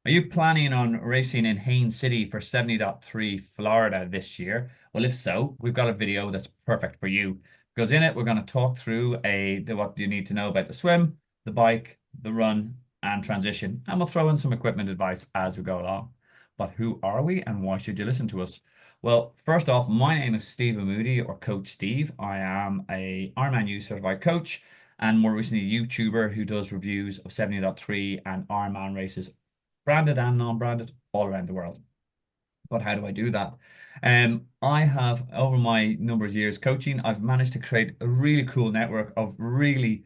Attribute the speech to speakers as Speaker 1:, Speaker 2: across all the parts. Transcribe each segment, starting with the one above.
Speaker 1: Are you planning on racing in Haines City for 70.3 Florida this year? Well, if so, we've got a video that's perfect for you. Because in it, we're going to talk through what you need to know about the swim, the bike, the run, and transition. And we'll throw in some equipment advice as we go along. But who are we and why should you listen to us? Well, first off, my name is Steven Moody or Coach Steve. I am a Ironman U certified coach and more recently a YouTuber who does reviews of 70.3 and Ironman races branded and non-branded all around the world. But how do I do that? I have, over my number of years coaching, I've managed to create a really cool network of really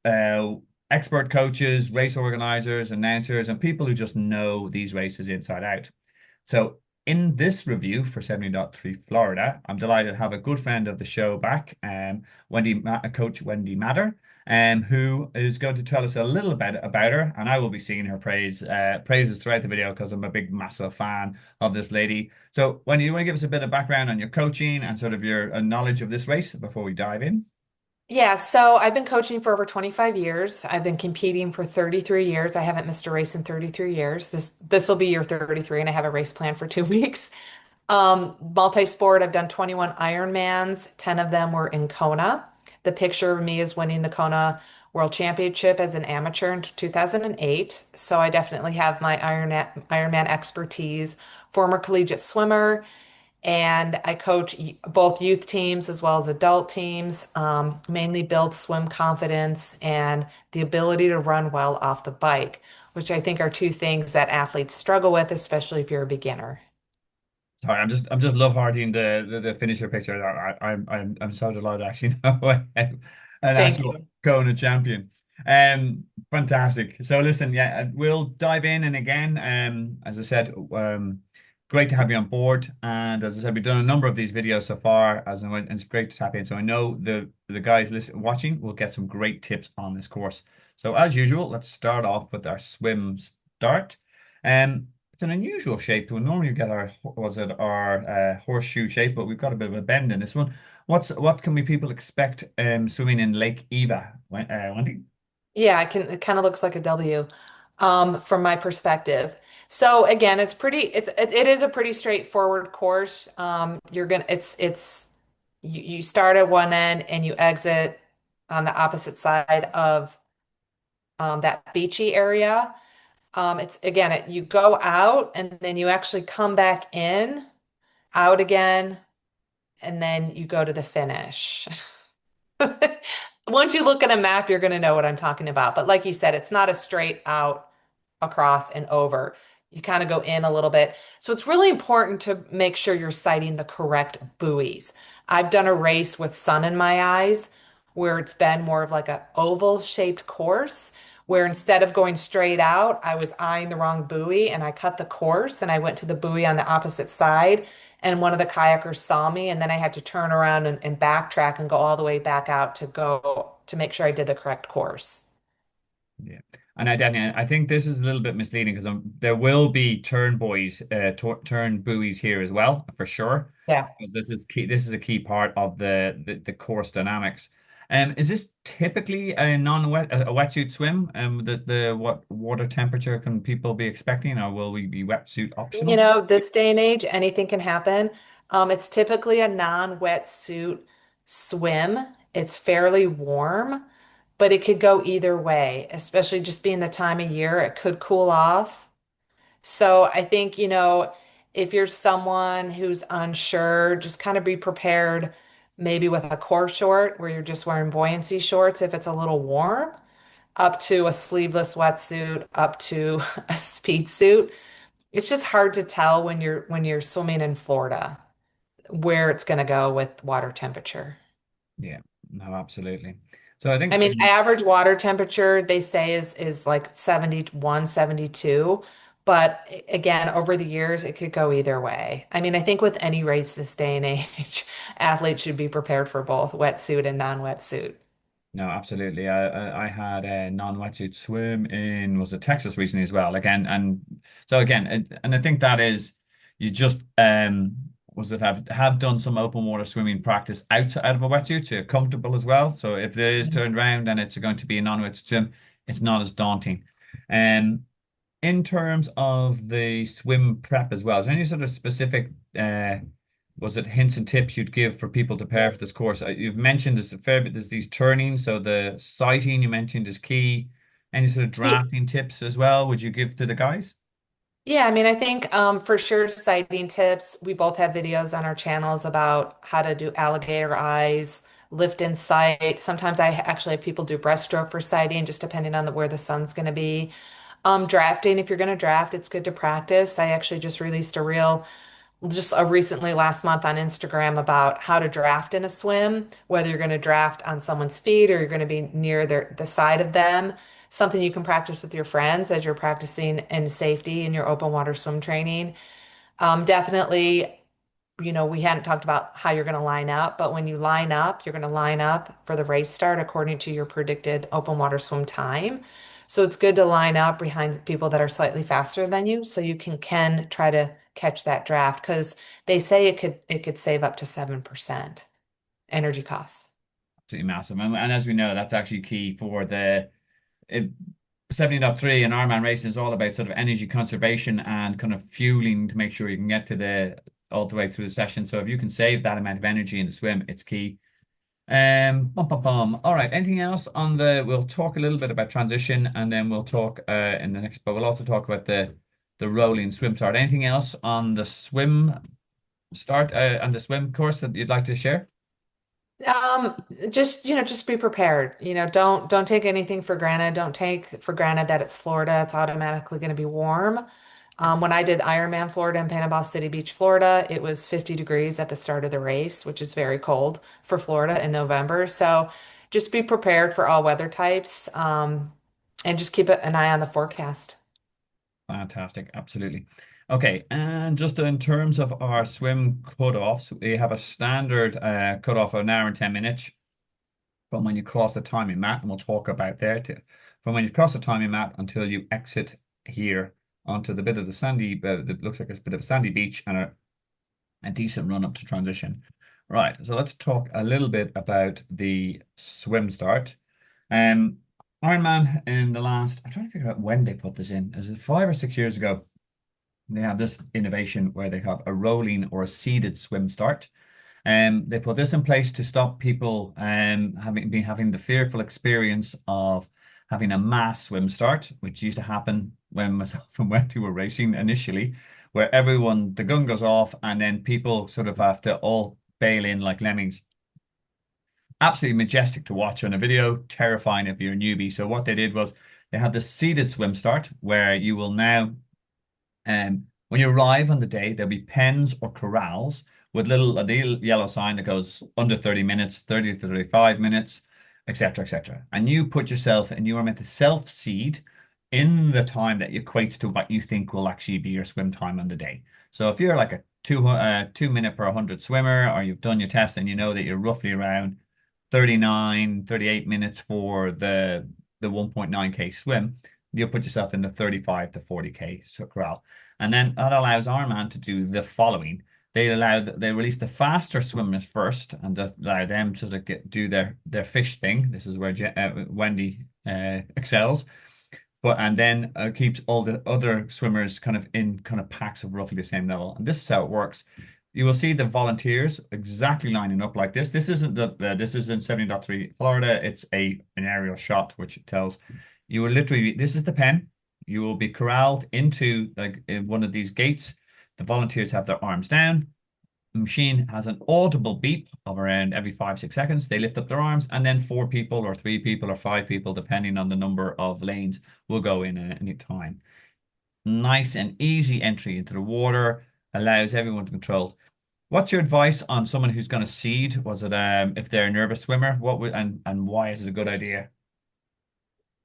Speaker 1: uh, expert coaches, race organizers, announcers, and people who just know these races inside out. So in this review for 70.3 Florida, I'm delighted to have a good friend of the show back, Coach Wendy Mader, who is going to tell us a little bit about her, and I will be singing her praises throughout the video because I'm a big, massive fan of this lady. So Wendy, you want to give us a bit of background on your coaching and sort of your knowledge of this race before we dive in?
Speaker 2: Yeah, so I've been coaching for over 25 years. I've been competing for 33 years. I haven't missed a race in 33 years. This will be year 33, and I have a race plan for 2 weeks. Multi-sport, I've done 21 Ironmans. 10 of them were in Kona. The picture of me is winning the Kona World Championship as an amateur in 2008. So I definitely have my Ironman expertise. Former collegiate swimmer, and I coach both youth teams as well as adult teams, mainly build swim confidence and the ability to run well off the bike, which I think are two things that athletes struggle with, especially if you're a beginner.
Speaker 1: Sorry, I'm just love hearting the finisher picture. I'm so delighted to actually know an
Speaker 2: Thank
Speaker 1: actual
Speaker 2: you.
Speaker 1: Kona champion. Fantastic. So listen, yeah, we'll dive in and again. As I said, great to have you on board. And as I said, we've done a number of these videos so far, and it's great to tap in. So I know the guys watching will get some great tips on this course. So as usual, let's start off with our swim start. It's an unusual shape. We normally get our horseshoe shape, but we've got a bit of a bend in this one. What can we people expect swimming in Lake Eva, Wendy?
Speaker 2: Yeah, it kind of looks like a W, from my perspective. So again, it is a pretty straightforward course. You start at one end and you exit on the opposite side of that beachy area. You go out and then you actually come back in, out again, and then you go to the finish. Once you look at a map, you're going to know what I'm talking about. But like you said, it's not a straight out across and over. You kind of go in a little bit. So it's really important to make sure you're sighting the correct buoys. I've done a race with sun in my eyes where it's been more of like a oval shaped course where instead of going straight out, I was eyeing the wrong buoy and I cut the course and I went to the buoy on the opposite side. And one of the kayakers saw me, and then I had to turn around and backtrack and go all the way back out to go to make sure I did the correct course.
Speaker 1: Yeah. And I think this is a little bit misleading because there will be turn buoys here as well, for sure.
Speaker 2: Yeah.
Speaker 1: Because this is key. This is a key part of the course dynamics. Is this typically a non-wet a wetsuit swim? The what water temperature can people be expecting, or will we be wetsuit
Speaker 2: You
Speaker 1: optional?
Speaker 2: know, this day and age, anything can happen. It's typically a non-wetsuit swim. It's fairly warm, but it could go either way, especially just being the time of year, it could cool off. So I think, if you're someone who's unsure, just kind of be prepared maybe with a core short where you're just wearing buoyancy shorts if it's a little warm, up to a sleeveless wetsuit, up to a speed suit. It's just hard to tell when you're swimming in Florida where it's going to go with water temperature.
Speaker 1: Yeah, no, absolutely. So I
Speaker 2: I
Speaker 1: think
Speaker 2: mean, average water temperature they say is like 71, 72. But again, over the years, it could go either way. I mean, I think with any race this day and age, athletes should be prepared for both wetsuit and non-wetsuit.
Speaker 1: no, absolutely. I had a non-wetsuit swim in was it Texas recently as well. Again, and so again, and I think that is you just was it have done some open water swimming practice out of a wetsuit, so you're comfortable as well. So if there is turned around and it's going to be a non-wetsuit swim, it's not as daunting. Um, in terms of the swim prep as well, is there any sort of specific, was it hints and tips you'd give for people to prepare for this course? You've mentioned there's a fair bit, there's these turnings, so the sighting you mentioned is key. Any sort of drafting tips as well, would you give to the guys?
Speaker 2: Yeah, I mean, I think for sure sighting tips. We both have videos on our channels about how to do alligator eyes, lift in sight. Sometimes I actually have people do breaststroke for sighting, just depending on where the sun's going to be. Drafting, if you're going to draft, it's good to practice. I actually just released a reel just recently last month on Instagram about how to draft in a swim, whether you're going to draft on someone's feet or you're going to be near the side of them. Something you can practice with your friends as you're practicing in safety in your open water swim training. Definitely, we hadn't talked about how you're going to line up, but when you line up, you're going to line up for the race start according to your predicted open water swim time. So it's good to line up behind people that are slightly faster than you so you can try to catch that draft because they say it could save up to 7% energy costs.
Speaker 1: Absolutely massive. And as we know, that's actually key for the it, 70.3 and Ironman racing is all about sort of energy conservation and kind of fueling to make sure you can get to the all the way through the session. So if you can save that amount of energy in the swim, it's key. Bum, bum, bum. All right. Anything else on the? We'll talk a little bit about transition, and then we'll talk in the next. But we'll also talk about the rolling swim start. Anything else on the swim start on the swim course that you'd like to share?
Speaker 2: Just be prepared. Don't take anything for granted. Don't take for granted that it's Florida. It's automatically going to be warm. When I did Ironman Florida in Panama City Beach, Florida, it was 50 degrees at the start of the race, which is very cold for Florida in November. So just be prepared for all weather types, and just keep an eye on the forecast.
Speaker 1: Fantastic, absolutely. Okay, and just in terms of our swim cutoffs, we have a standard cutoff of an hour and 10 minutes from when you cross the timing mat, and we'll talk about there too. From when you cross the timing mat until you exit here onto the bit of the sandy, that looks like it's a bit of a sandy beach and a decent run up to transition. Right, so let's talk a little bit about the swim start. Um, Ironman in the last, I'm trying to figure out when they put this in. Is it 5 or 6 years ago? They have this innovation where they have a rolling or a seated swim start. They put this in place to stop people having the fearful experience of having a mass swim start, which used to happen when myself and Wendy were racing initially, where everyone the gun goes off and then people sort of have to all bail in like lemmings. Absolutely majestic to watch on a video, terrifying if you're a newbie. So what they did was they had this seated swim start where you will now when you arrive on the day, there'll be pens or corrals with a little yellow sign that goes under 30 minutes, 30 to 35 minutes, etc., etc. And you put yourself and you are meant to self-seed in the time that equates to what you think will actually be your swim time on the day. So if you're like a 2 minute per 100 swimmer, or you've done your test and you know that you're roughly around 39, 38 minutes for the 1.9K swim, you'll put yourself in the 35 to 40K corral. And then that allows our man to do the following. They release the faster swimmers first and just allow them to do their fish thing. This is where Wendy excels. And then keeps all the other swimmers kind of in kind of packs of roughly the same level. And this is how it works. You will see the volunteers exactly lining up like this. This isn't 70.3 Florida. It's an aerial shot which it tells you will literally, this is the pen. You will be corralled into like one of these gates. The volunteers have their arms down. The machine has an audible beep of around every 5, 6 seconds. They lift up their arms, and then 4 people, or 3 people, or 5 people, depending on the number of lanes, will go in at any time. Nice and easy entry into the water allows everyone to control. What's your advice on someone who's going to seed? Was it if they're a nervous swimmer? What would and why is it a good idea?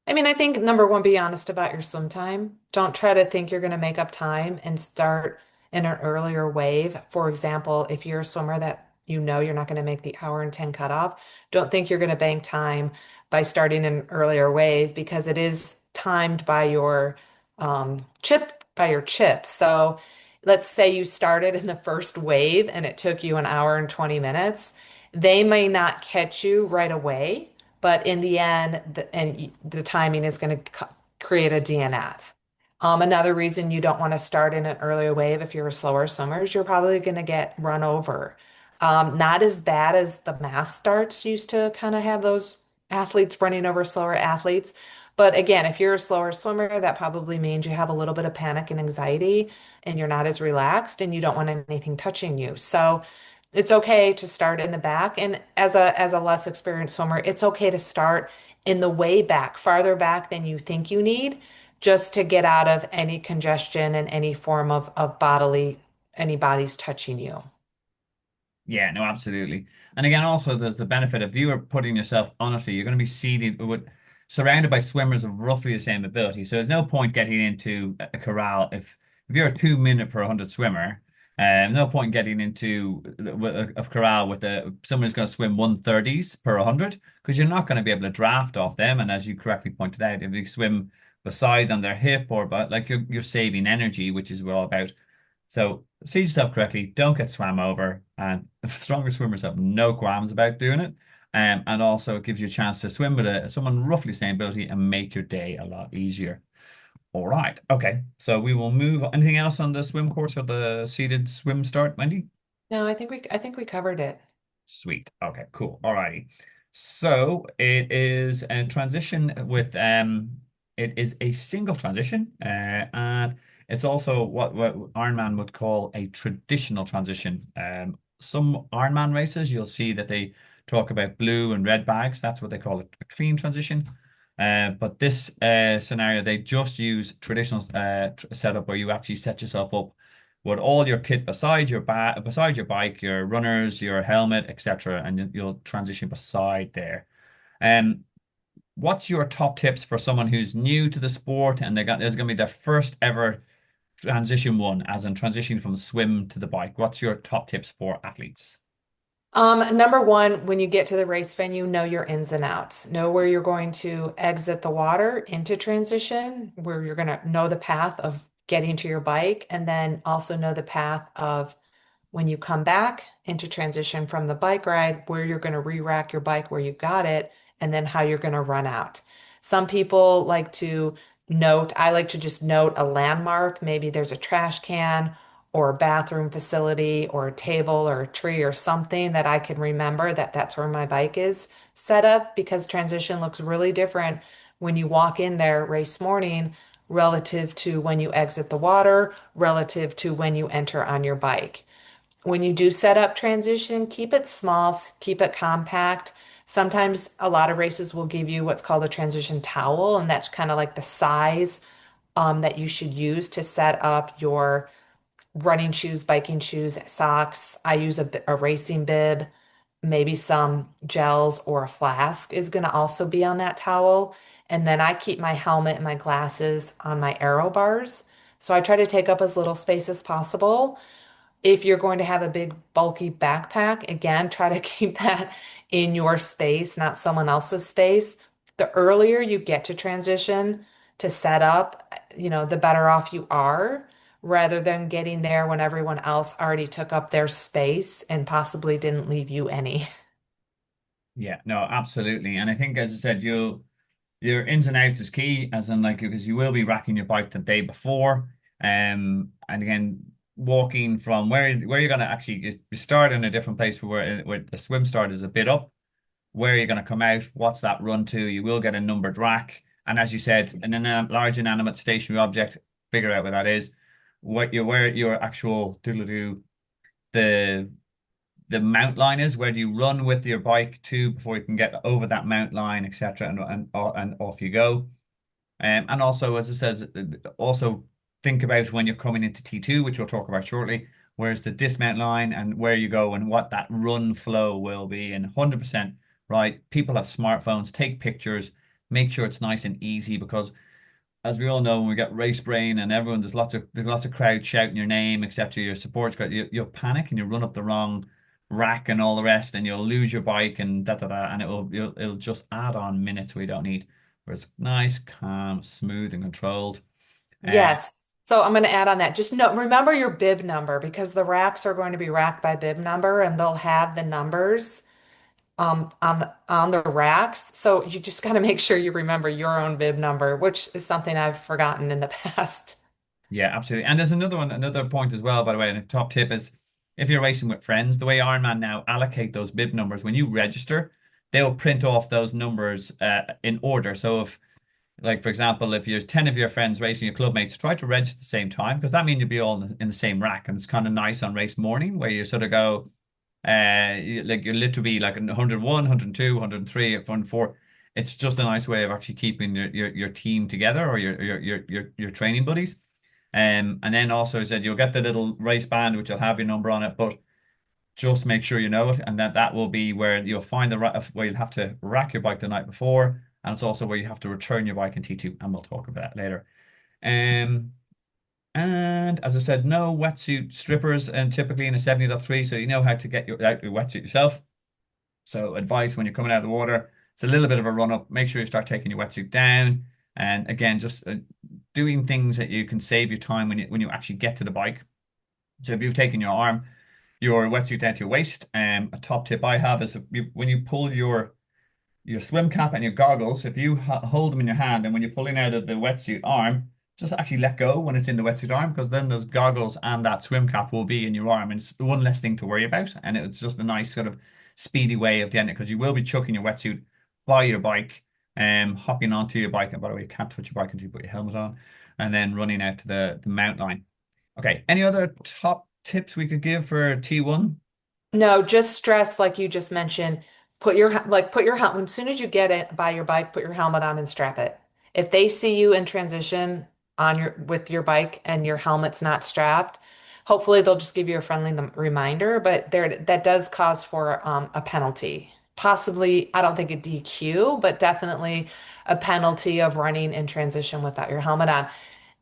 Speaker 2: I mean, I think number one, be honest about your swim time. Don't try to think you're going to make up time and start in an earlier wave. For example, if you're a swimmer that you know you're not going to make the hour and 10 cutoff, don't think you're going to bank time by starting an earlier wave because it is timed by your chip. So let's say you started in the first wave and it took you an hour and 20 minutes. They may not catch you right away, but in the end, the timing is going to create a DNF. Another reason you don't want to start in an earlier wave if you're a slower swimmer is you're probably going to get run over. Not as bad as the mass starts used to kind of have those athletes running over slower athletes. But again, if you're a slower swimmer, that probably means you have a little bit of panic and anxiety and you're not as relaxed and you don't want anything touching you. So it's okay to start in the back. And as a less experienced swimmer, it's okay to start in the way back, farther back than you think you need just to get out of any congestion and any form of bodily, any bodies touching you.
Speaker 1: Yeah, no, absolutely. And again, also there's the benefit if you are putting yourself, honestly, you're going to be seated with surrounded by swimmers of roughly the same ability. So there's no point getting into a corral if you're a 2 minute per 100 swimmer. No point getting into a corral with someone who's going to swim 130s per 100 because you're not going to be able to draft off them. And as you correctly pointed out, if you swim beside on their hip or but like you're saving energy, which is what we're all about. So see yourself correctly, don't get swam over, and stronger swimmers have no qualms about doing it. And also it gives you a chance to swim with someone roughly the same ability and make your day a lot easier. All right. Okay. So we will move. Anything else on the swim course or the seated swim start, Wendy?
Speaker 2: No, I think we covered it.
Speaker 1: Sweet. Okay, cool. Alrighty. So it is a transition with it is a single transition, and it's also what Ironman would call a traditional transition. Some Ironman races you'll see that they talk about blue and red bags. That's what they call a clean transition. But this scenario, they just use traditional setup where you actually set yourself up with all your kit beside your bike, your runners, your helmet, etc., and you'll transition beside there. Um, what's your top tips for someone who's new to the sport and there's going to be their first ever transition one, as in transitioning from swim to the bike? What's your top tips for athletes?
Speaker 2: Number one, when you get to the race venue, know your ins and outs. Know where you're going to exit the water into transition, where you're going to know the path of getting to your bike, and then also know the path of when you come back into transition from the bike ride, where you're going to re-rack your bike where you got it, and then how you're going to run out. Some people like to I like to just note a landmark. Maybe there's a trash can or a bathroom facility or a table or a tree or something that I can remember that that's where my bike is set up because transition looks really different when you walk in there race morning relative to when you exit the water, relative to when you enter on your bike. When you do set up transition, keep it small, keep it compact. Sometimes a lot of races will give you what's called a transition towel, and that's kind of like the size that you should use to set up your running shoes, biking shoes, socks. I use a racing bib, maybe some gels or a flask is going to also be on that towel. And then I keep my helmet and my glasses on my aero bars. So I try to take up as little space as possible. If you're going to have a big bulky backpack, again, try to keep that in your space, not someone else's space. The earlier you get to transition to set up, the better off you are rather than getting there when everyone else already took up their space and possibly didn't leave you any.
Speaker 1: Yeah, no, absolutely. And I think, as I said, your ins and outs is key, as in like because you will be racking your bike the day before. And again, walking from where you're gonna actually you start in a different place for where the swim start is a bit up. Where you're gonna come out, what's that run to? You will get a numbered rack. And as you said, a large inanimate stationary object, figure out what that is. Where your actual doodle-doo, the the mount line is. Where do you run with your bike to before you can get over that mount line, etc. And off you go. And also, as I said, also think about when you're coming into T2, which we'll talk about shortly. Where's the dismount line and where you go and what that run flow will be. And 100% right. People have smartphones. Take pictures. Make sure it's nice and easy because as we all know, when we get race brain and everyone, there's lots of crowd shouting your name, etc. Your support crowd, you'll panic and you run up the wrong rack and all the rest, and you'll lose your bike and da da da, and it'll just add on minutes we don't need. Where it's nice, calm, smooth, and controlled. Uh,
Speaker 2: Yes. So I'm going to add on that. Just remember your bib number because the racks are going to be racked by bib number and they'll have the numbers. on the racks. So you just got to make sure you remember your own bib number, which is something I've forgotten in the past.
Speaker 1: Yeah, absolutely. And there's another one, another point as well, by the way, and a top tip is if you're racing with friends, the way Ironman now allocate those bib numbers, when you register, they'll print off those numbers in order. So if, like, for example, if there's 10 of your friends racing, your club mates, try to register at the same time because that means you'll be all in the same rack. And it's kind of nice on race morning where you sort of go, like you're literally like 101, 102, 103, 104. It's just a nice way of actually keeping your team together or your training buddies. And then also I said you'll get the little race band which will have your number on it, but just make sure you know it, and that will be where you'll find where you'll have to rack your bike the night before, and it's also where you have to return your bike in T2, and we'll talk about that later. Um, and as I said, no wetsuit strippers, and typically in a 70.3, so you know how to get out your wetsuit yourself. So advice when you're coming out of the water, it's a little bit of a run up. Make sure you start taking your wetsuit down, and again, just doing things that you can save your time when you actually get to the bike. So if you've taken your wetsuit down to your waist, a top tip I have is when you pull your swim cap and your goggles, if you hold them in your hand and when you're pulling out of the wetsuit arm, just actually let go when it's in the wetsuit arm because then those goggles and that swim cap will be in your arm and it's one less thing to worry about. And it's just a nice sort of speedy way of getting it because you will be chucking your wetsuit by your bike, hopping onto your bike. And by the way, you can't touch your bike until you put your helmet on and then running out to the mountain line. Okay, any other top tips we could give for T1?
Speaker 2: No, just stress like you just mentioned. Put your helmet as soon as you get it by your bike, put your helmet on and strap it. If they see you in transition on your with your bike and your helmet's not strapped, hopefully they'll just give you a friendly reminder, but there that does cause for a penalty. Possibly, I don't think a DQ, but definitely a penalty of running in transition without your helmet on.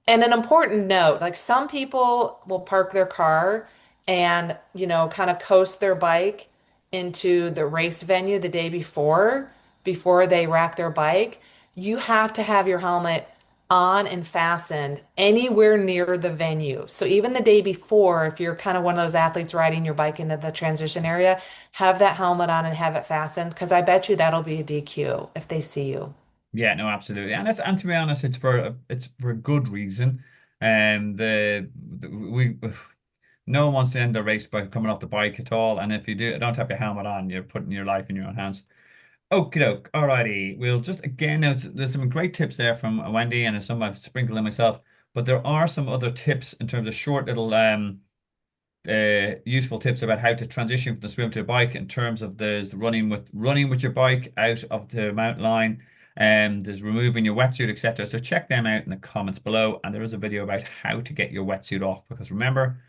Speaker 2: And an important note, like some people will park their car and, kind of coast their bike into the race venue the day before they rack their bike. You have to have your helmet on and fastened anywhere near the venue. So even the day before, if you're kind of one of those athletes riding your bike into the transition area, have that helmet on and have it fastened because I bet you that'll be a DQ if they see you.
Speaker 1: Yeah, no, absolutely, and to be honest, it's for a good reason. The we no one wants to end the race by coming off the bike at all, and if you don't have your helmet on, you're putting your life in your own hands. Okie doke. Alrighty. We'll just again, there's some great tips there from Wendy, and some I've sprinkled in myself. But there are some other tips in terms of short little useful tips about how to transition from the swim to the bike in terms of there's running with your bike out of the mountain line and there's removing your wetsuit, etc. So check them out in the comments below. And there is a video about how to get your wetsuit off because remember,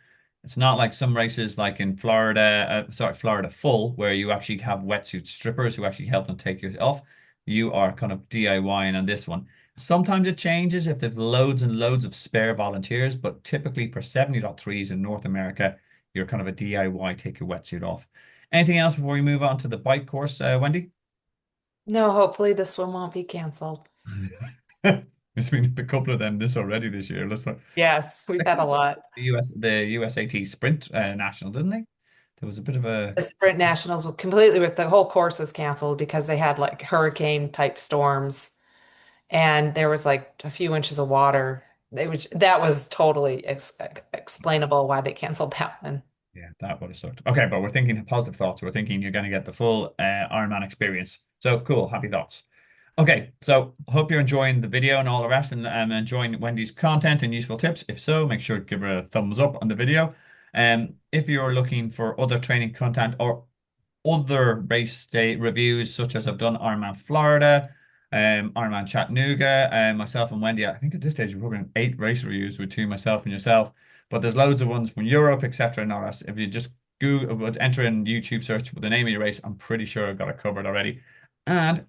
Speaker 1: it's not like some races like in Florida, Florida Full, where you actually have wetsuit strippers who actually help them take you off. You are kind of DIYing on this one. Sometimes it changes if they've loads and loads of spare volunteers, but typically for 70.3s in North America, you're kind of a DIY, take your wetsuit off. Anything else before we move on to the bike course, Wendy?
Speaker 2: No, hopefully this one won't be canceled.
Speaker 1: There's been a couple of them this year. Let's not.
Speaker 2: Yes, we've
Speaker 1: They
Speaker 2: had a
Speaker 1: canceled
Speaker 2: lot.
Speaker 1: the USAT Sprint National, didn't they? There was a bit of a
Speaker 2: The Sprint Nationals was completely with the whole course was canceled because they had like hurricane type storms and there was like a few inches of water. That was totally explainable why they canceled that one.
Speaker 1: Yeah, that would have sucked. Okay, but we're thinking positive thoughts. We're thinking you're going to get the full Ironman experience. So cool, happy thoughts. Okay, so hope you're enjoying the video and all the rest and enjoying Wendy's content and useful tips. If so, make sure to give her a thumbs up on the video. If you're looking for other training content or other race day reviews, such as I've done Ironman Florida, Ironman Chattanooga, myself and Wendy. I think at this stage we're probably on 8 race reviews with two, myself and yourself. But there's loads of ones from Europe, etc. And all that. If you just Google, enter in YouTube search with the name of your race, I'm pretty sure I've got it covered already. And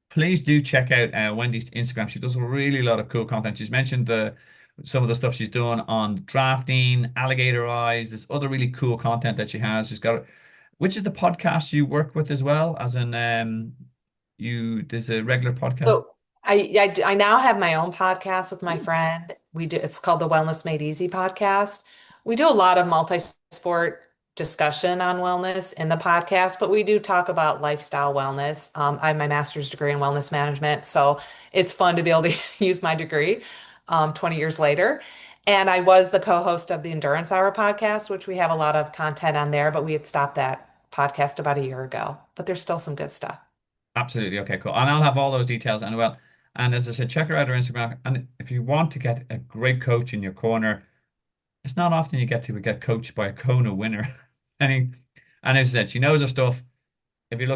Speaker 1: please do check out Wendy's Instagram. She does a really lot of cool content. She's mentioned some of the stuff she's done on drafting, alligator eyes, this other really cool content that she has. She's got which is the podcast you work with as well, as in there's a regular podcast.
Speaker 2: So I now have my own podcast with my friend. It's called the Wellness Made Easy podcast. We do a lot of multi-sport. discussion on wellness in the podcast, but we do talk about lifestyle wellness. I have my master's degree in wellness management, so it's fun to be able to use my degree 20 years later. And I was the co-host of the Endurance Hour podcast, which we have a lot of content on there, but we had stopped that podcast about a year ago. But there's still some good stuff.
Speaker 1: Absolutely. Okay, cool. And I'll have all those details. And well, and as I said, check her out on Instagram. And if you want to get a great coach in your corner, it's not often you get coached by a Kona winner. And and as I said, she knows her stuff. If you're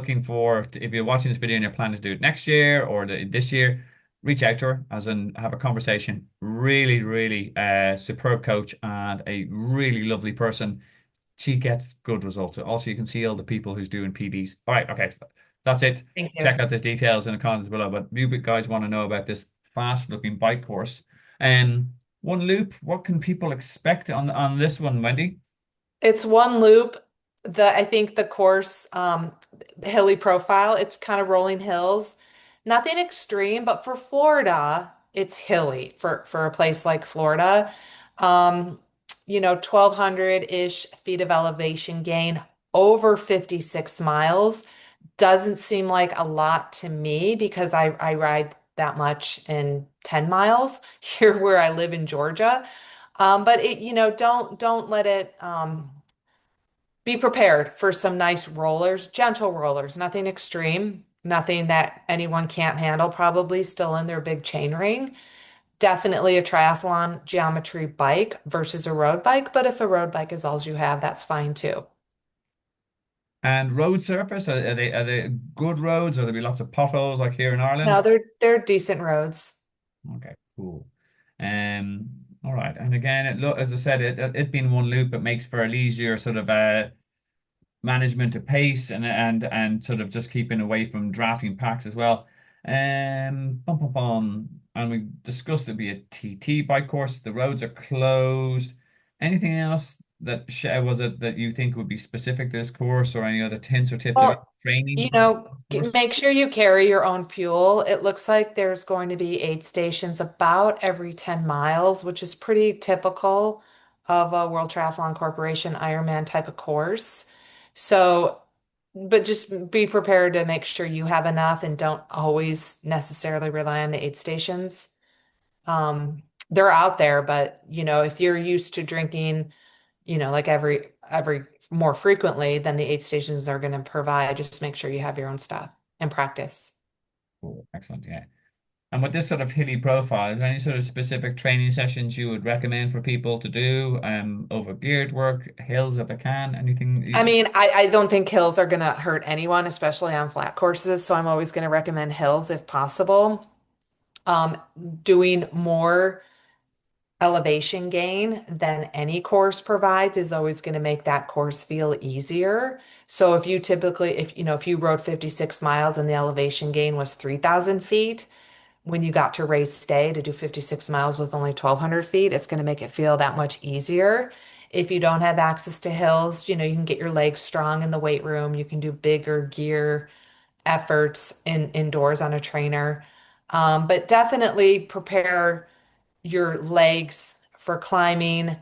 Speaker 1: watching this video and you're planning to do it next year or this year, reach out to her as in have a conversation. Really, really superb coach and a really lovely person. She gets good results. Also, you can see all the people who's doing PBs. All right, okay, that's it.
Speaker 2: Thank you.
Speaker 1: Check out these details in the comments below. But you guys want to know about this fast-looking bike course. And one loop, what can people expect on this one, Wendy?
Speaker 2: It's one loop. I think the course, hilly profile, it's kind of rolling hills. Nothing extreme, but for Florida, it's hilly for a place like Florida. Um, 1,200-ish feet of elevation gain over 56 miles doesn't seem like a lot to me because I ride that much in 10 miles here where I live in Georgia. But don't let it be prepared for some nice rollers, gentle rollers, nothing extreme, nothing that anyone can't handle, probably still in their big chain ring. Definitely a triathlon geometry bike versus a road bike, but if a road bike is all you have, that's fine too.
Speaker 1: And road surface, are they good roads? Or there be lots of potholes like here in
Speaker 2: No,
Speaker 1: Ireland?
Speaker 2: they're decent roads.
Speaker 1: Okay, cool. All right. And again, as I said, it being one loop, it makes for an easier sort of management of pace and sort of just keeping away from drafting packs as well. Bum, bum, bum. And we discussed it'd be a TT bike course. The roads are closed. Anything else that was it that you think would be specific to this course, or any other hints or tips about
Speaker 2: Well,
Speaker 1: training for this course?
Speaker 2: make sure you carry your own fuel. It looks like there's going to be aid stations about every 10 miles, which is pretty typical of a World Triathlon Corporation Ironman type of course. So, but just be prepared to make sure you have enough and don't always necessarily rely on the aid stations. They're out there, but if you're used to drinking, like every more frequently than the aid stations are going to provide. Just make sure you have your own stuff and practice.
Speaker 1: Cool. Excellent. Yeah. And with this sort of hilly profile, is there any sort of specific training sessions you would recommend for people to do? Over geared work, hills if they can, anything?
Speaker 2: I mean, I don't think hills are going to hurt anyone, especially on flat courses. So I'm always going to recommend hills if possible. Um, Doing more elevation gain than any course provides is always going to make that course feel easier. So if you typically, if you rode 56 miles and the elevation gain was 3,000 feet, when you got to race day to do 56 miles with only 1,200 feet, it's going to make it feel that much easier. If you don't have access to hills, you can get your legs strong in the weight room. You can do bigger gear efforts indoors on a trainer. But definitely prepare your legs for climbing,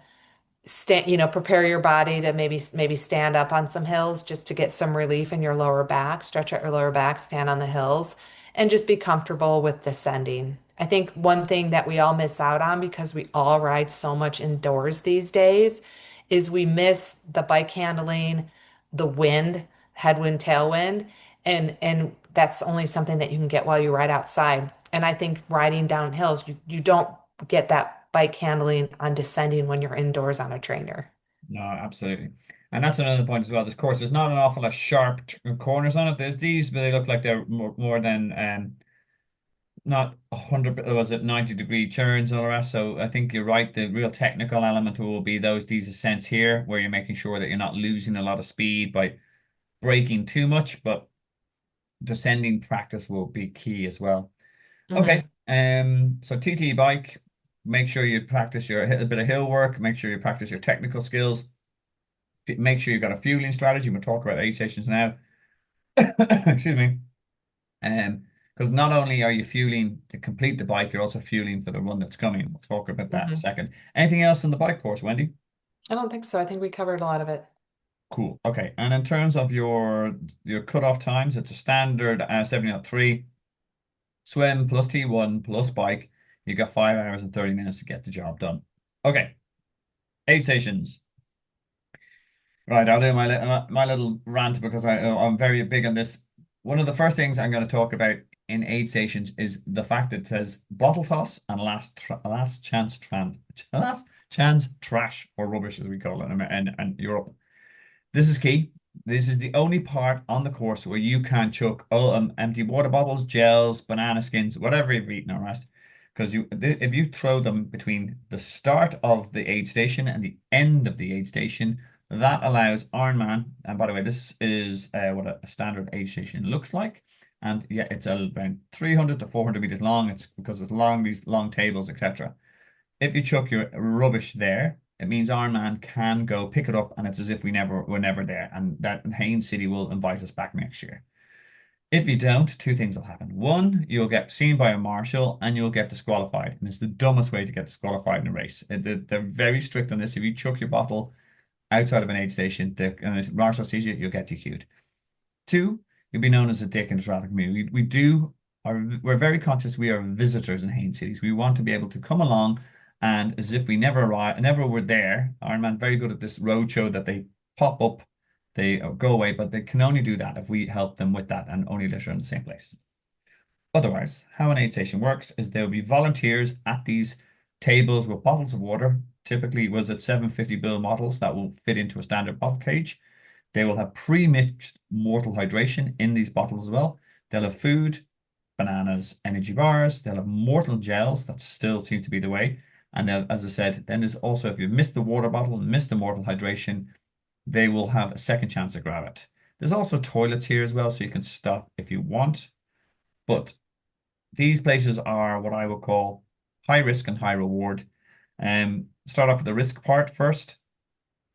Speaker 2: prepare your body to maybe stand up on some hills just to get some relief in your lower back, stretch out your lower back, stand on the hills, and just be comfortable with descending. I think one thing that we all miss out on because we all ride so much indoors these days is we miss the bike handling, the wind, headwind, tailwind, and that's only something that you can get while you ride outside. And I think riding down hills, you don't get that bike handling on descending when you're indoors on a trainer.
Speaker 1: No, absolutely. And that's another point as well. This course, there's not an awful lot of sharp corners on it. There's these, but they look like they're more than not 100, was it 90-degree turns and all the rest. So I think you're right. The real technical element will be these ascents here, where you're making sure that you're not losing a lot of speed by braking too much, but descending practice will be key as well. Okay.
Speaker 2: Hmm.
Speaker 1: So TT bike, make sure you practice a bit of hill work, make sure you practice your technical skills, make sure you've got a fueling strategy. We'll talk about aid stations now. Excuse me. Um, because not only are you fueling to complete the bike, you're also fueling for the run that's coming. We'll talk about that in a
Speaker 2: Hmm.
Speaker 1: second. Anything else on the bike course, Wendy?
Speaker 2: I don't think so. I think we covered a lot of it.
Speaker 1: Cool. Okay. And in terms of your cutoff times, it's a standard 70.3 swim plus T1 plus bike. You got 5 hours and 30 minutes to get the job done. Okay. Aid stations. Right, I'll do my little rant because I'm very big on this. One of the first things I'm going to talk about in aid stations is the fact that it says bottle toss and last chance trash or rubbish as we call it in Europe. This is key. This is the only part on the course where you can chuck empty water bottles, gels, banana skins, whatever you've eaten or rest. Because if you throw them between the start of the aid station and the end of the aid station, that allows Ironman. And by the way, this is what a standard aid station looks like. And yeah, it's around 300 to 400 meters long. It's because it's long, these long tables, etc. If you chuck your rubbish there, it means our man can go pick it up, and it's as if we never were never there, and that Haines City will invite us back next year. If you don't, two things will happen. One, you'll get seen by a marshal and you'll get disqualified, and it's the dumbest way to get disqualified in a race. They're very strict on this. If you chuck your bottle outside of an aid station, and the marshal sees you, you'll get DQ'd. Two, you'll be known as a dick in the traffic community. We're very conscious we are visitors in Haines cities. We want to be able to come along and as if we never arrived, never were there. Ironman very good at this roadshow that they pop up, they go away, but they can only do that if we help them with that and only litter in the same place. Otherwise, how an aid station works is there will be volunteers at these tables with bottles of water. Typically, was it 750 ml bottles that will fit into a standard bottle cage. They will have pre-mixed mortal hydration in these bottles as well. They'll have food, bananas, energy bars. They'll have mortal gels. That still seems to be the way. And then, as I said, then there's also, if you've missed the water bottle, missed the mortal hydration, they will have a second chance to grab it. There's also toilets here as well, so you can stop if you want. But these places are what I would call high risk and high reward. Start off with the risk part first.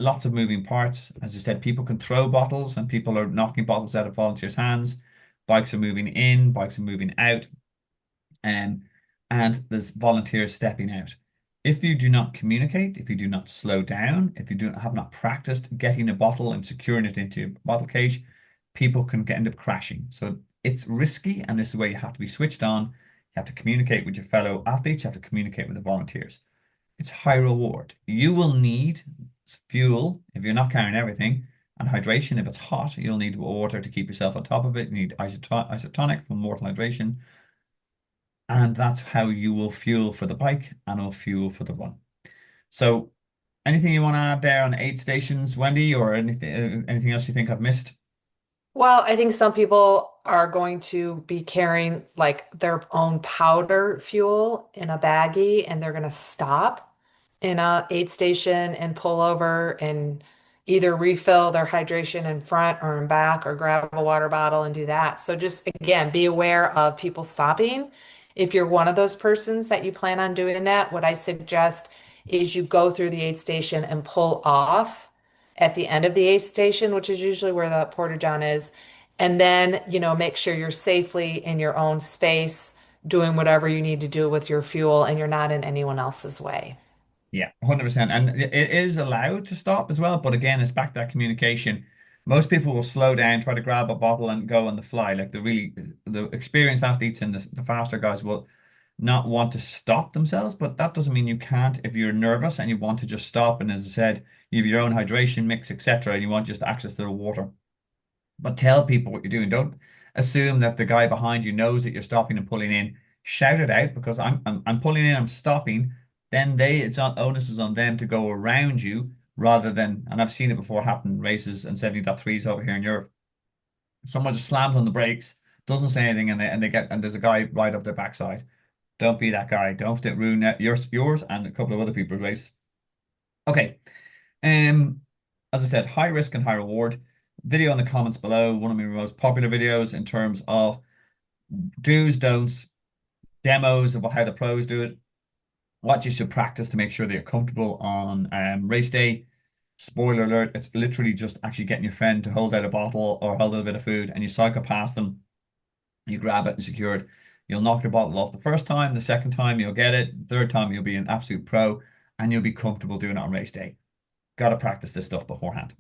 Speaker 1: Lots of moving parts. As I said, people can throw bottles and people are knocking bottles out of volunteers' hands. Bikes are moving in, bikes are moving out, um, and there's volunteers stepping out. If you do not communicate, if you do not slow down, if you have not practiced getting a bottle and securing it into a bottle cage, people can end up crashing. So it's risky, and this is where you have to be switched on. You have to communicate with your fellow athletes, you have to communicate with the volunteers. It's high reward. You will need fuel if you're not carrying everything, and hydration if it's hot. You'll need water to keep yourself on top of it. You need isotonic for mortal hydration, and that's how you will fuel for the bike and will fuel for the run. So, anything you want to add there on aid stations, Wendy, or anything else you think I've missed?
Speaker 2: Well, I think some people are going to be carrying like their own powder fuel in a baggie and they're going to stop in a aid station and pull over and either refill their hydration in front or in back or grab a water bottle and do that. So just again, be aware of people stopping. If you're one of those persons that you plan on doing that, what I suggest is you go through the aid station and pull off at the end of the aid station, which is usually where the porta john is. And then, make sure you're safely in your own space, doing whatever you need to do with your fuel, and you're not in anyone else's way.
Speaker 1: Yeah, 100%. And it is allowed to stop as well. But again, it's back to that communication. Most people will slow down, try to grab a bottle and go on the fly. Like the experienced athletes and the faster guys will not want to stop themselves. But that doesn't mean you can't if you're nervous and you want to just stop. And as I said, you have your own hydration mix, etc. And you want just access to the water. But tell people what you're doing. Don't assume that the guy behind you knows that you're stopping and pulling in. Shout it out because I'm pulling in, I'm stopping. Then it's on onus is on them to go around you rather than, and I've seen it before happen in races and 70.3s over here in Europe. Someone just slams on the brakes, doesn't say anything, and there's a guy right up their backside. Don't be that guy. Don't ruin yours and a couple of other people's race. Okay. Um, as I said, high risk and high reward. Video in the comments below, one of my most popular videos in terms of do's, don'ts, demos of how the pros do it, what you should practice to make sure that you're comfortable on race day. Spoiler alert, it's literally just actually getting your friend to hold out a bottle or hold out a bit of food and you cycle past them, you grab it and secure it. You'll knock your bottle off the first time, the second time you'll get it, third time you'll be an absolute pro and you'll be comfortable doing it on race day. Got to practice this stuff beforehand.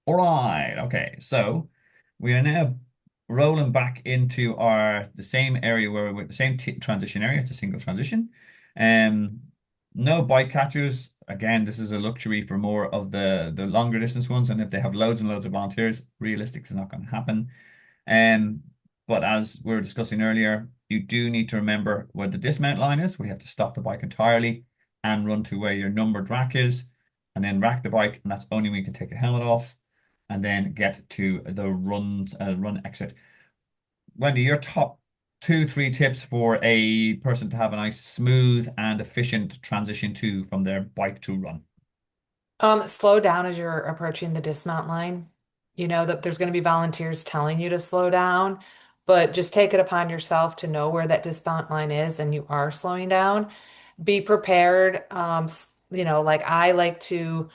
Speaker 1: All right. Okay. So we are now rolling back into the same area where we're the same t transition area. It's a single transition. Um, no bike catchers. Again, this is a luxury for more of the longer distance ones. And if they have loads and loads of volunteers, realistic is not going to happen. Um, but as we were discussing earlier, you do need to remember where the dismount line is. We have to stop the bike entirely and run to where your numbered rack is, and then rack the bike, and that's only when you can take your helmet off, and then get to the run exit. Wendy, your top two, three tips for a person to have a nice, smooth, and efficient transition to from their bike to run.
Speaker 2: Slow down as you're approaching the dismount line. You know that there's going to be volunteers telling you to slow down, but just take it upon yourself to know where that dismount line is and you are slowing down. Be prepared. Like I like to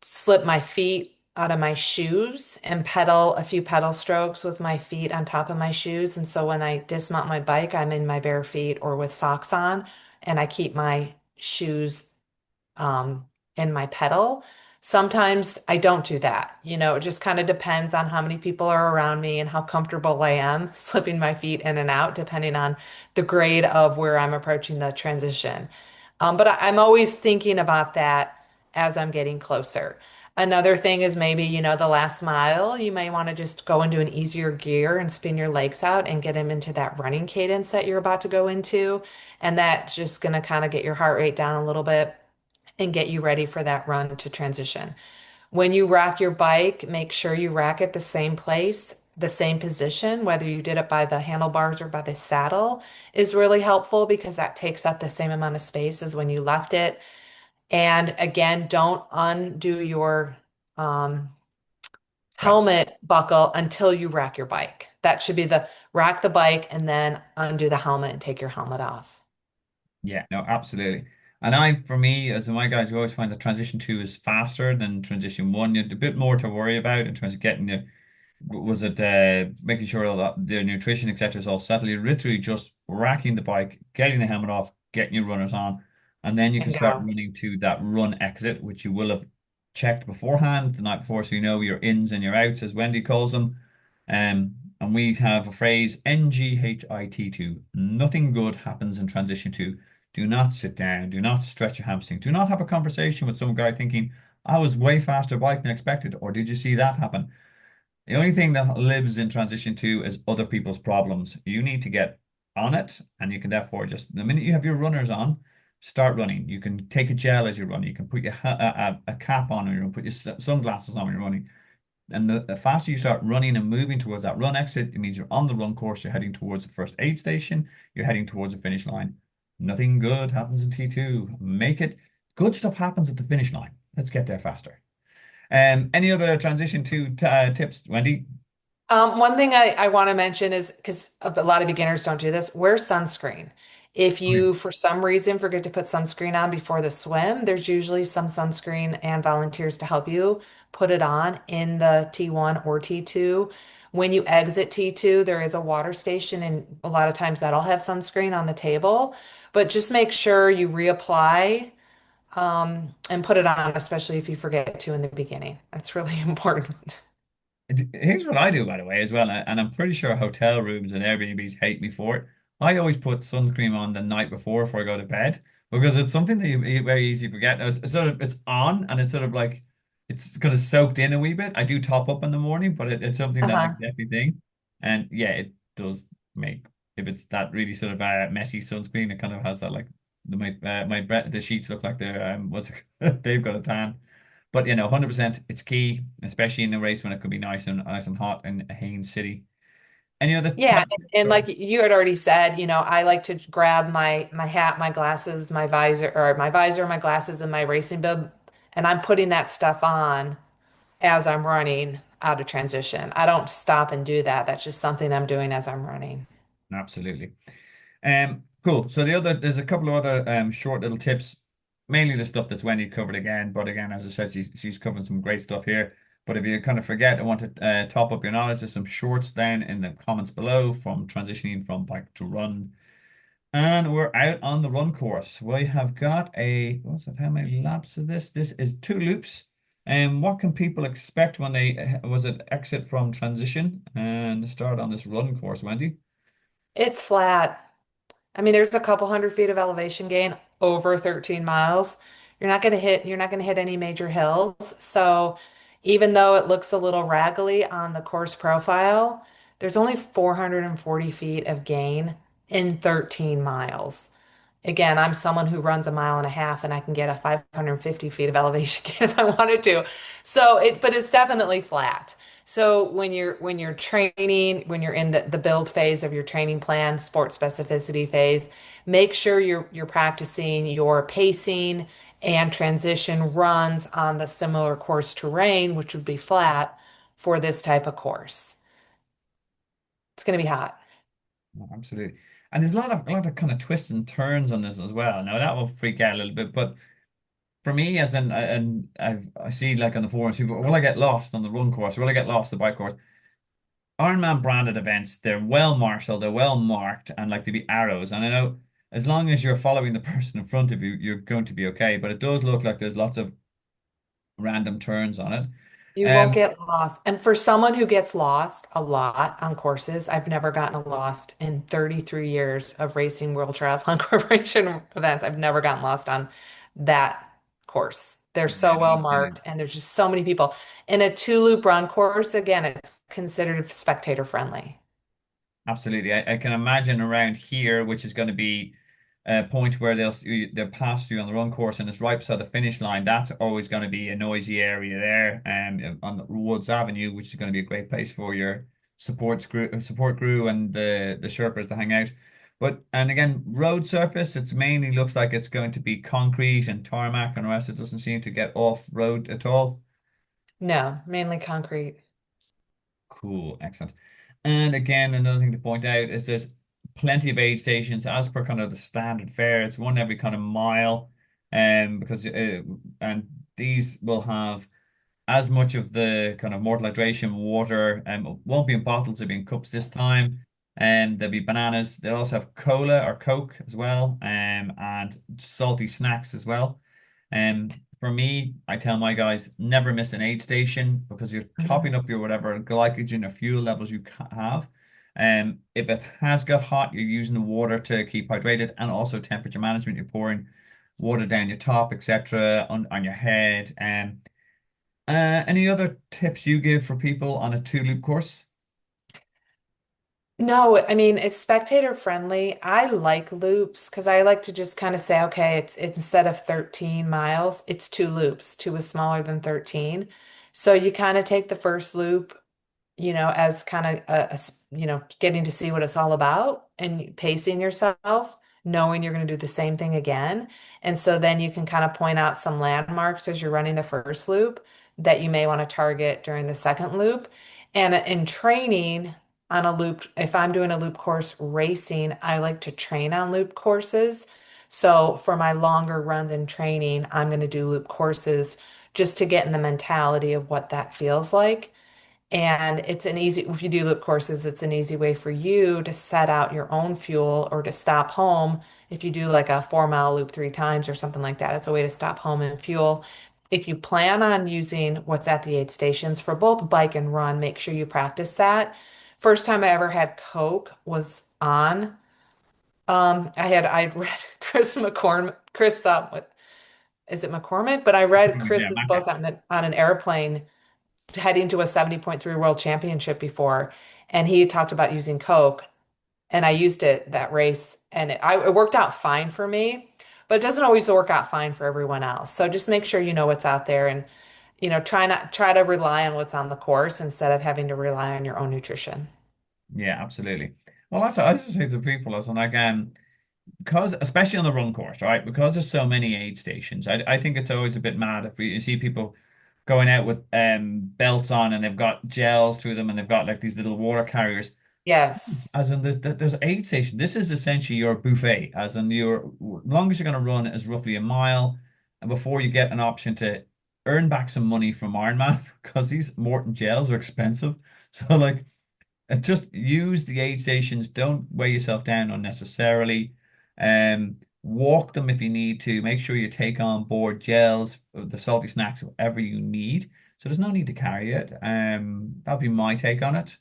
Speaker 2: slip my feet out of my shoes and pedal a few pedal strokes with my feet on top of my shoes. And so when I dismount my bike, I'm in my bare feet or with socks on, and I keep my shoes in my pedal. Sometimes I don't do that. It just kind of depends on how many people are around me and how comfortable I am slipping my feet in and out, depending on the grade of where I'm approaching the transition. But I'm always thinking about that as I'm getting closer. Another thing is maybe, the last mile, you may want to just go into an easier gear and spin your legs out and get them into that running cadence that you're about to go into. And that's just going to kind of get your heart rate down a little bit and get you ready for that run to transition. When you rack your bike, make sure you rack it the same place, the same position, whether you did it by the handlebars or by the saddle is really helpful because that takes up the same amount of space as when you left it. And again, don't undo your um,
Speaker 1: Yeah.
Speaker 2: helmet buckle until you rack your bike. That should be the rack the bike and then undo the helmet and take your helmet off.
Speaker 1: Yeah, no, absolutely. And for me, as my guys, you always find that transition two is faster than transition one. You have a bit more to worry about in terms of getting was it making sure all that the nutrition, etc., is all settled. You're literally just racking the bike, getting the helmet off, getting your runners on, and then you can
Speaker 2: And
Speaker 1: start
Speaker 2: go.
Speaker 1: running to that run exit, which you will have checked beforehand the night before, so you know your ins and your outs, as Wendy calls them. And we have a phrase NGHIT2. Nothing good happens in transition two. Do not sit down. Do not stretch your hamstring. Do not have a conversation with some guy thinking, I was way faster bike than expected, or did you see that happen? The only thing that lives in transition two is other people's problems. You need to get on it, and you can therefore just the minute you have your runners on, start running. You can take a gel as you run. You can put a cap on, and you put your sunglasses on when you're running. And the faster you start running and moving towards that run exit, it means you're on the run course. You're heading towards the first aid station. You're heading towards the finish line. Nothing good happens in T2. Make it good stuff happens at the finish line. Let's get there faster. Any other transition to tips, Wendy?
Speaker 2: One thing I want to mention is because a lot of beginners don't do this, wear sunscreen. If
Speaker 1: Okay.
Speaker 2: you, for some reason, forget to put sunscreen on before the swim, there's usually some sunscreen and volunteers to help you put it on in the T1 or T2. When you exit T2, there is a water station, and a lot of times that'll have sunscreen on the table. But just make sure you reapply and put it on, especially if you forget to in the beginning. That's really important.
Speaker 1: Here's what I do, by the way, as well, and I'm pretty sure hotel rooms and Airbnbs hate me for it. I always put sunscreen on the night before I go to bed because it's something that you very easily forget. Now, it's sort of it's on and it's sort of like it's kind of soaked in a wee bit. I do top up in the morning, but it's something that I
Speaker 2: Uh-huh.
Speaker 1: definitely think. And yeah, it does make if it's that really sort of messy sunscreen, it kind of has that like the sheets look like they're they've got a tan. But 100% it's key, especially in a race when it could be nice and hot in Haines City. Any other
Speaker 2: Yeah,
Speaker 1: top
Speaker 2: and like you had already said, I like to grab my hat, my glasses, my glasses, and my racing bib, and I'm putting that stuff on as I'm running out of transition. I don't stop and do that. That's just something I'm doing as I'm running.
Speaker 1: Absolutely. Cool. So there's a couple of other short little tips, mainly the stuff that's Wendy covered again. But again, as I said, she's covering some great stuff here. But if you kind of forget and want to top up your knowledge, there's some shorts down in the comments below from transitioning from bike to run. And we're out on the run course. We have got what's it, how many laps of this? This is two loops. What can people expect when they was it exit from transition and start on this run course, Wendy?
Speaker 2: It's flat. I mean, there's a couple hundred feet of elevation gain over 13 miles. You're not going to hit any major hills. So even though it looks a little raggedy on the course profile, there's only 440 feet of gain in 13 miles. Again, I'm someone who runs a mile and a half and I can get a 550 feet of elevation gain if I wanted to. But it's definitely flat. So when you're training, when you're in the build phase of your training plan, sport specificity phase, make sure you're practicing your pacing and transition runs on the similar course terrain, which would be flat for this type of course. It's going to be hot.
Speaker 1: Oh, absolutely. And there's a lot of kind of twists and turns on this as well. Now that will freak out a little bit, but for me, as in, and I see like on the forums, people, will I get lost on the run course? Will I get lost the bike course? Ironman branded events, they're well marshaled, they're well marked, and like to be arrows. And I know as long as you're following the person in front of you, you're going to be okay. But it does look like there's lots of random turns on it.
Speaker 2: You won't
Speaker 1: Um,
Speaker 2: get lost. And for someone who gets lost a lot on courses, I've never gotten lost in 33 years of racing World Triathlon Corporation events. I've never gotten lost on that course. They're
Speaker 1: yeah,
Speaker 2: so well
Speaker 1: me too.
Speaker 2: marked and there's just so many people. In a two-loop run course, again, it's considered spectator friendly.
Speaker 1: Absolutely. I can imagine around here, which is going to be a point where they'll pass you on the run course and it's right beside the finish line. That's always going to be a noisy area there, on the Woods Avenue, which is going to be a great place for your support crew, and the Sherpas to hang out. But and again, road surface, it's mainly looks like it's going to be concrete and tarmac, and the rest it doesn't seem to get off road at all.
Speaker 2: No, mainly concrete.
Speaker 1: Cool, excellent. And again, another thing to point out is there's plenty of aid stations as per kind of the standard fare. It's one every kind of mile, because and these will have as much of the kind of mortal hydration water, won't be in bottles, they'll be in cups this time. And there'll be bananas. They'll also have cola or Coke as well, and salty snacks as well. For me, I tell my guys never miss an aid station because you're topping
Speaker 2: Mhm.
Speaker 1: up your whatever glycogen or fuel levels you have. If it has got hot, you're using the water to keep hydrated, and also temperature management. You're pouring water down your top, etc., on your head. Any other tips you give for people on a two-loop course?
Speaker 2: No, I mean, it's spectator friendly. I like loops because I like to just kind of say, okay, it's instead of 13 miles, it's two loops. Two is smaller than 13. So you kind of take the first loop, as kind of getting to see what it's all about and pacing yourself, knowing you're going to do the same thing again. And so then you can kind of point out some landmarks as you're running the first loop that you may want to target during the second loop. And in training on a loop, if I'm doing a loop course racing, I like to train on loop courses. So for my longer runs in training, I'm going to do loop courses just to get in the mentality of what that feels like. And if you do loop courses, it's an easy way for you to set out your own fuel or to stop home. If you do like a 4 mile loop three times or something like that, it's a way to stop home and fuel. If you plan on using what's at the aid stations for both bike and run, make sure you practice that. First time I ever had Coke was on. I'd read what is it McCormick? But I read
Speaker 1: Yeah,
Speaker 2: Chris's book on an airplane heading to a 70.3 world championship before, and he talked about using Coke, and I used it that race, and it worked out fine for me, but it doesn't always work out fine for everyone else. So just make sure you know what's out there and try to rely on what's on the course instead of having to rely on your own nutrition.
Speaker 1: yeah, absolutely. Well, that's what I just say to people is, and again, because especially on the run course, right? Because there's so many aid stations, I think it's always a bit mad if we see people going out with belts on and they've got gels through them and they've got like these little water carriers.
Speaker 2: Yes.
Speaker 1: As in, there's aid station. This is essentially your buffet. As in, your longest you're going to run is roughly a mile, and before you get an option to earn back some money from Ironman because these Morton gels are expensive. So like, just use the aid stations. Don't weigh yourself down unnecessarily. Walk them if you need to. Make sure you take on board gels, the salty snacks, whatever you need. So there's no need to carry it. That'd be my take on it.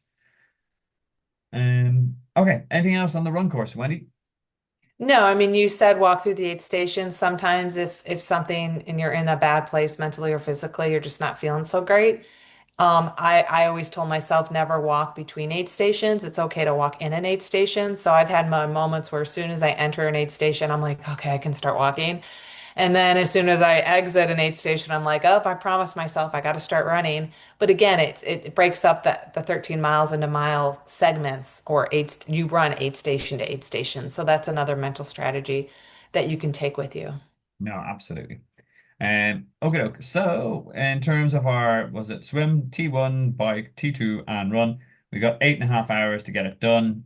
Speaker 1: Okay. Anything else on the run course, Wendy?
Speaker 2: No, I mean, you said walk through the aid stations. Sometimes if something and you're in a bad place mentally or physically, you're just not feeling so great. I always told myself never walk between aid stations. It's okay to walk in an aid station. So I've had my moments where as soon as I enter an aid station, I'm like, okay, I can start walking. And then as soon as I exit an aid station, I'm like, oh, I promised myself I got to start running. But again, it breaks up the 13 miles into mile segments or you run aid station to aid station. So that's another mental strategy that you can take with you.
Speaker 1: No, absolutely. Okay, okay. So in terms of our, was it swim, T1, bike, T2, and run, we got 8.5 hours to get it done.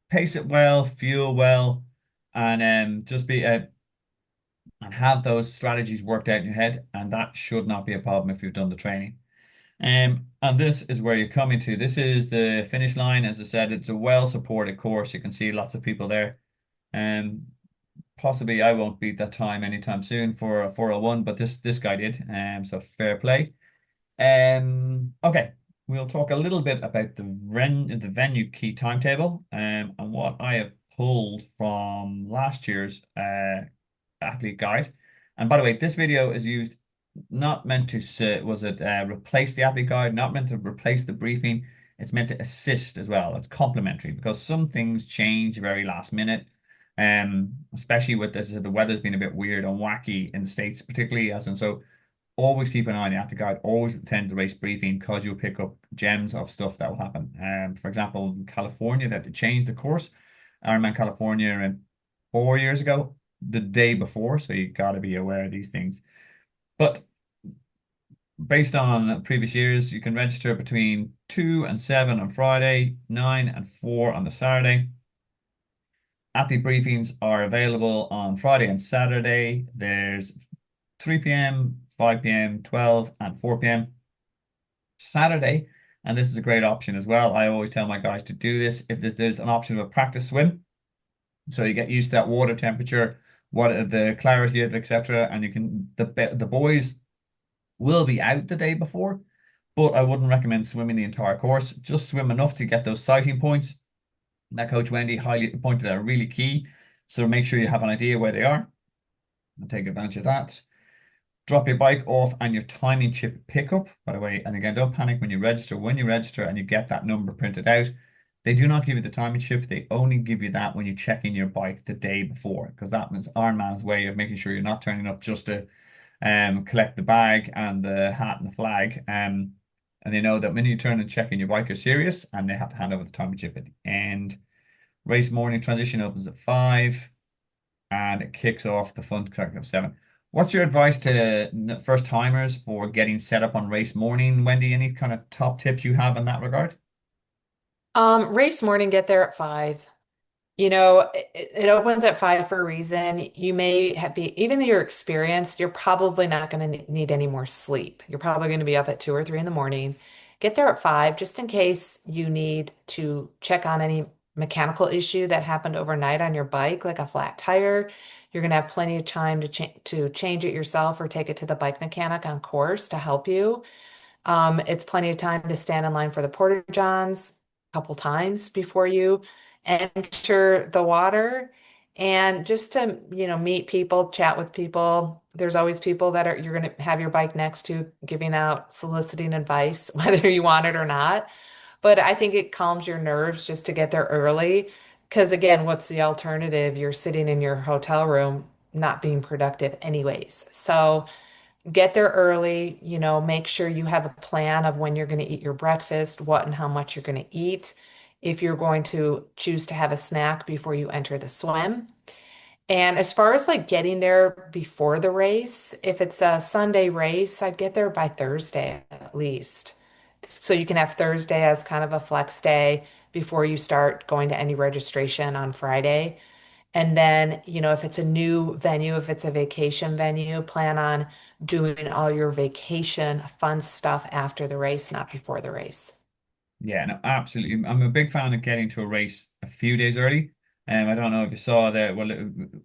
Speaker 1: Pace it well, fuel well, and just be and have those strategies worked out in your head, and that should not be a problem if you've done the training. And this is where you're coming to. This is the finish line. As I said, it's a well-supported course. You can see lots of people there. Um, Possibly I won't beat that time anytime soon for a 401, but this guy did. So fair play. Okay, we'll talk a little bit about the venue key timetable, and what I have pulled from last year's athlete guide. And by the way, this video is used not meant to was it replace the athlete guide, not meant to replace the briefing. It's meant to assist as well. It's complementary because some things change very last minute. Especially with this, the weather's been a bit weird and wacky in the States, particularly as and so always keep an eye on the athlete guide, always attend the race briefing because you'll pick up gems of stuff that will happen. For example, in California, that they changed the course, Ironman California, and 4 years ago, the day before, so you got to be aware of these things. But based on previous years, you can register between 2 and 7 on Friday, 9 and 4 on the Saturday. Athlete briefings are available on Friday and Saturday. There's 3 p.m., 5 p.m., 12, and 4 p.m. Saturday, and this is a great option as well. I always tell my guys to do this if there's an option of a practice swim. So you get used to that water temperature, what the clarity of it, etc. And you can the boys will be out the day before, but I wouldn't recommend swimming the entire course. Just swim enough to get those sighting points that Coach Wendy highly pointed out are really key. So make sure you have an idea where they are and take advantage of that. Drop your bike off and your timing chip pickup, by the way. And again, don't panic when you register. When you register and you get that number printed out, they do not give you the timing chip. They only give you that when you check in your bike the day before, because that means Ironman's way of making sure you're not turning up just to collect the bag and the hat and the flag. And they know that when you turn and check in your bike, you're serious, and they have to hand over the timing chip at the end. Race morning transition opens at 5 and it kicks off the fun track of 7. What's your advice to first timers for getting set up on race morning, Wendy? Any kind of top tips you have in that regard?
Speaker 2: Race morning, get there at 5. You know, it opens at 5 for a reason. You may have be, even though you're experienced, you're probably not going to need any more sleep. You're probably going to be up at 2 or 3 in the morning. Get there at 5 just in case you need to check on any mechanical issue that happened overnight on your bike, like a flat tire. You're going to have plenty of time to change it yourself or take it to the bike mechanic on course to help you. It's plenty of time to stand in line for the porta johns a couple times before you enter the water and just to, meet people, chat with people. There's always people that are you're going to have your bike next to giving out soliciting advice, whether you want it or not. But I think it calms your nerves just to get there early. Because again, what's the alternative? You're sitting in your hotel room not being productive anyways. So get there early, make sure you have a plan of when you're going to eat your breakfast, what and how much you're going to eat. If you're going to choose to have a snack before you enter the swim. And as far as like getting there before the race, if it's a Sunday race, I'd get there by Thursday at least. So you can have Thursday as kind of a flex day before you start going to any registration on Friday. And then, if it's a new venue, if it's a vacation venue, plan on doing all your vacation fun stuff after the race, not before the race.
Speaker 1: Yeah, no, absolutely. I'm a big fan of getting to a race a few days early. I don't know if you saw that. Well,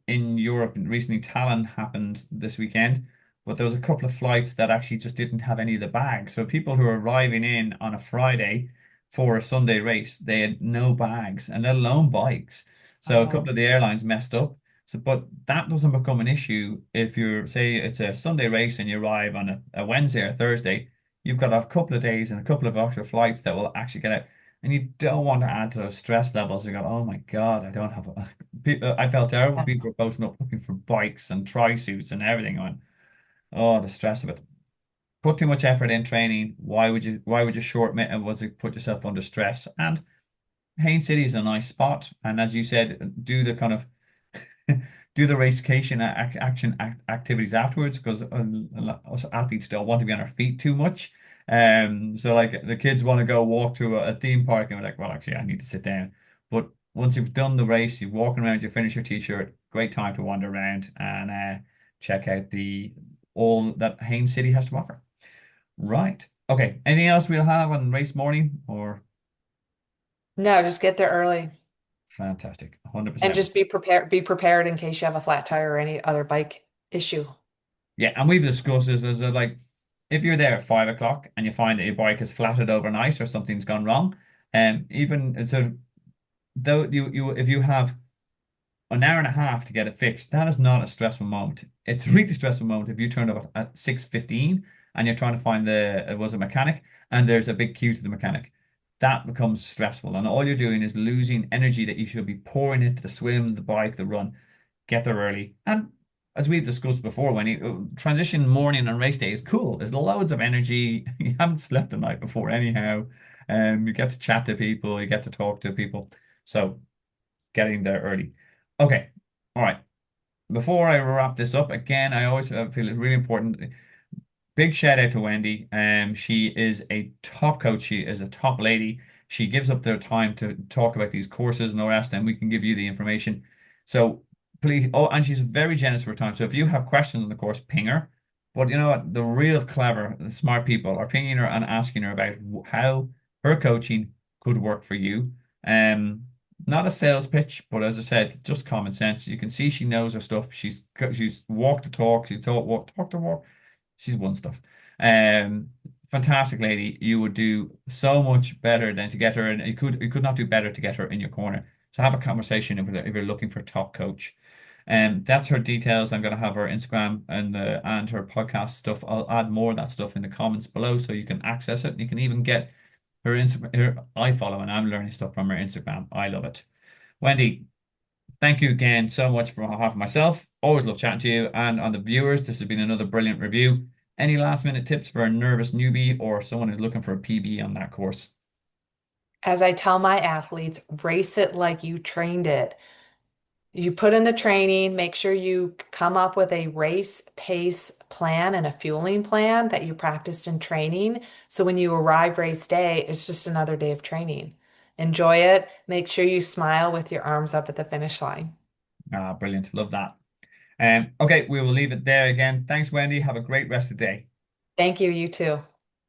Speaker 1: in Europe recently, Tallinn happened this weekend, but there was a couple of flights that actually just didn't have any of the bags. So people who are arriving in on a Friday for a Sunday race, they had no bags, and let alone bikes. So a couple
Speaker 2: Oh,
Speaker 1: of the airlines messed up. So, but that doesn't become an issue if you're, say, it's a Sunday race and you arrive on a Wednesday or Thursday. You've got a couple of days and a couple of extra flights that will actually get out. And you don't want to add to those stress levels. You go, oh my God, I don't have a. I felt terrible. People were posting up looking for bikes and tri suits and everything on. Oh, the stress of it. Put too much effort in training. Why would you was it put yourself under stress? And Haines City is a nice spot. And as you said, do the kind of do the racecation activities afterwards because us athletes don't want to be on our feet too much. So like the kids want to go walk to a theme park and we're like, well, actually, I need to sit down. But once you've done the race, you're walking around, you finish your t-shirt, great time to wander around and check out the all that Haines City has to offer. Right. Okay. Anything else we'll have on race morning or
Speaker 2: no, just get there early
Speaker 1: fantastic?
Speaker 2: and
Speaker 1: 100%.
Speaker 2: just be prepared in case you have a flat tire or any other bike issue.
Speaker 1: Yeah, and we've discussed this as a, like if you're there at 5 o'clock and you find that your bike is flattened overnight or something's gone wrong, and even so though you if you have an hour and a half to get it fixed, that is not a stressful moment. It's a really stressful moment if you turn up at 6:15 and you're trying to find the it was a mechanic and there's a big queue to the mechanic. That becomes stressful, and all you're doing is losing energy that you should be pouring into the swim, the bike, the run. Get there early. And as we've discussed before, when you transition morning and race day is cool. There's loads of energy. You haven't slept the night before anyhow. You get to chat to people, you get to talk to people. So getting there early. Okay. All right. Before I wrap this up, again, I always feel it's really important. Big shout out to Wendy. She is a top coach. She is a top lady. She gives up their time to talk about these courses and all the rest, and we can give you the information. So please, oh, and she's very generous with her time. So if you have questions on the course, ping her. But you know what? The real clever, the smart people are pinging her and asking her about how her coaching could work for you. Not a sales pitch, but as I said, just common sense. You can see she knows her stuff. She's walked the talk. She's talked the walk. She's won stuff. Um, Fantastic lady. You would do so much better than to get her, and you could not do better to get her in your corner. So have a conversation if you're looking for a top coach. And that's her details. I'm gonna have her Instagram and her podcast stuff. I'll add more of that stuff in the comments below so you can access it. You can even get her Instagram. I follow and I'm learning stuff from her Instagram. I love it. Wendy, thank you again so much for having myself. Always love chatting to you. And on the viewers, this has been another brilliant review. Any last minute tips for a nervous newbie or someone who's looking for a PB on that course?
Speaker 2: As I tell my athletes, race it like you trained it. You put in the training, make sure you come up with a race pace plan and a fueling plan that you practiced in training. So when you arrive race day, it's just another day of training. Enjoy it. Make sure you smile with your arms up at the finish line.
Speaker 1: Ah, brilliant. Love that. Okay, we will leave it there again. Thanks, Wendy. Have a great rest of the day.
Speaker 2: Thank you, you too.